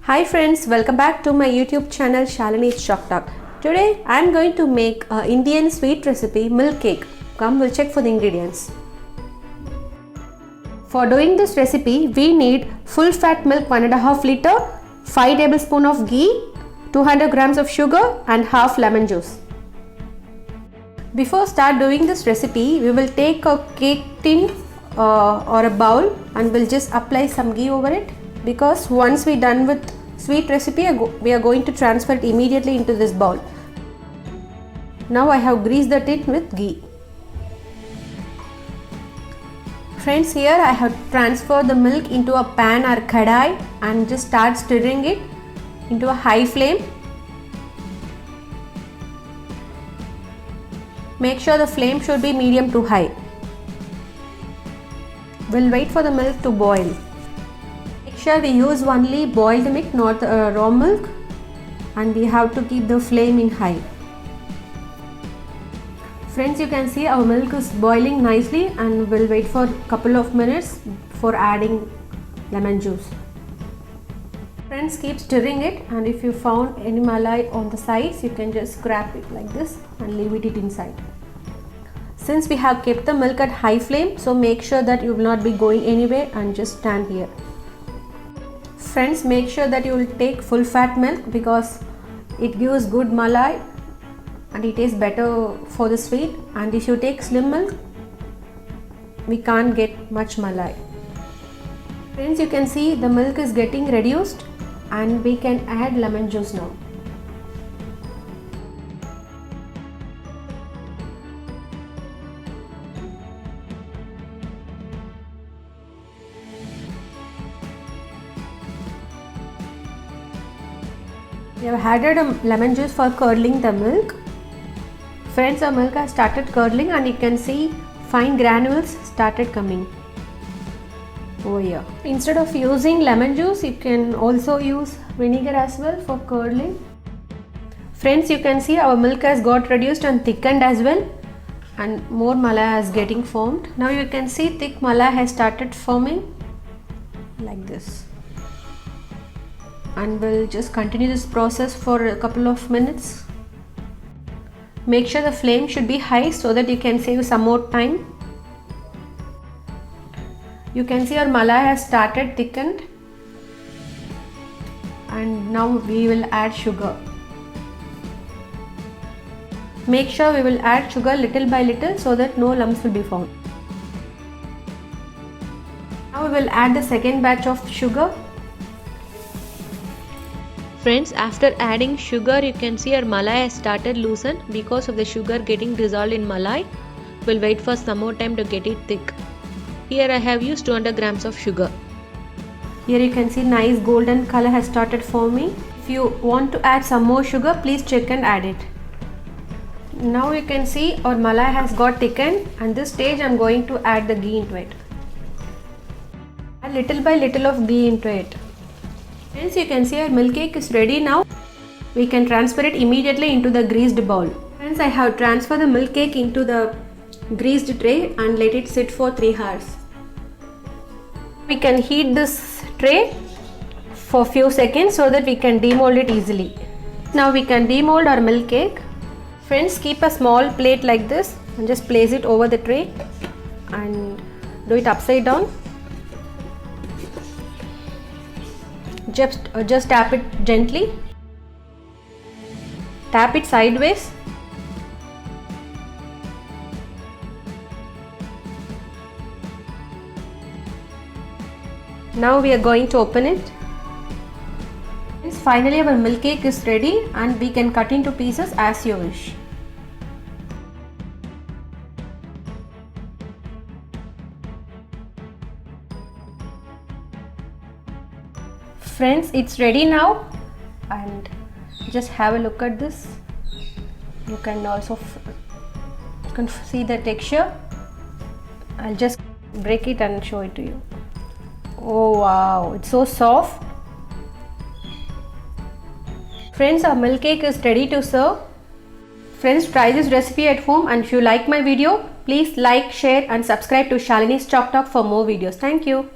Hi friends, welcome back to my YouTube channel Shalini's Chalk Talk. Today I am going to make an Indian sweet recipe milk cake. Come, we'll check for the ingredients. For doing this recipe, we need full fat milk 1.5 liter, 5 tablespoons of ghee, 200 grams of sugar and half lemon juice. Before start doing this recipe, we will take a cake tin or a bowl and we'll just apply some ghee over it, because once we're done with sweet recipe, we are going to transfer it immediately into this bowl. Now I have greased the tin with ghee. Friends, here I have transferred the milk into a pan or kadai and just start stirring it into a high flame. Make sure the flame should be medium to high. We'll wait for the milk to boil. Make sure we use only boiled milk, not raw milk, and we have to keep the flame in high. Friends, you can see our milk is boiling nicely and we'll wait for a couple of minutes for adding lemon juice. Friends, keep stirring it, and if you found any malai on the sides, you can just scrape it like this and leave it inside. Since we have kept the milk at high flame, so make sure that you will not be going anywhere and just stand here. Friends, make sure that you will take full fat milk because it gives good malai and it is better for the sweet, and if you take slim milk, we can't get much malai. Friends, you can see the milk is getting reduced and we can add lemon juice now. We have added lemon juice for curdling the milk. Friends, our milk has started curdling and you can see fine granules started coming over here. Instead of using lemon juice, you can also use vinegar as well for curdling. Friends, you can see our milk has got reduced and thickened as well, and more malai is getting formed. Now you can see thick malai has started forming like this. And we'll just continue this process for a couple of minutes. Make sure the flame should be high so that you can save some more time. You can see our malai has started thickened, and now we will add sugar. Make sure we will add sugar little by little so that no lumps will be found. Now we will add the second batch of sugar. Friends, after adding sugar, you can see our malai has started loosen because of the sugar getting dissolved in malai. We'll wait for some more time to get it thick. Here I have used 200 grams of sugar. Here you can see nice golden color has started forming. If you want to add some more sugar, please check and add it. Now you can see our malai has got thickened, and this stage I am going to add the ghee into it. Add little by little of ghee into it. Friends, you can see our milk cake is ready now. We can transfer it immediately into the greased bowl. Friends, I have transferred the milk cake into the greased tray and let it sit for 3 hours. We can heat this tray for few seconds so that we can demold it easily. Now we can demold our milk cake. Friends, keep a small plate like this and just place it over the tray and do it upside down. Just tap it gently. Tap it sideways. Now we are going to open it. Finally, our milk cake is ready and we can cut into pieces as you wish. Friends, it's ready now, and just have a look at this. You can also see the texture. I'll just break it and show it to you. Oh wow, it's so soft. Friends, our milk cake is ready to serve. Friends, try this recipe at home, and if you like my video, please like, share and subscribe to Shalini's Chalk Talk for more videos. Thank you.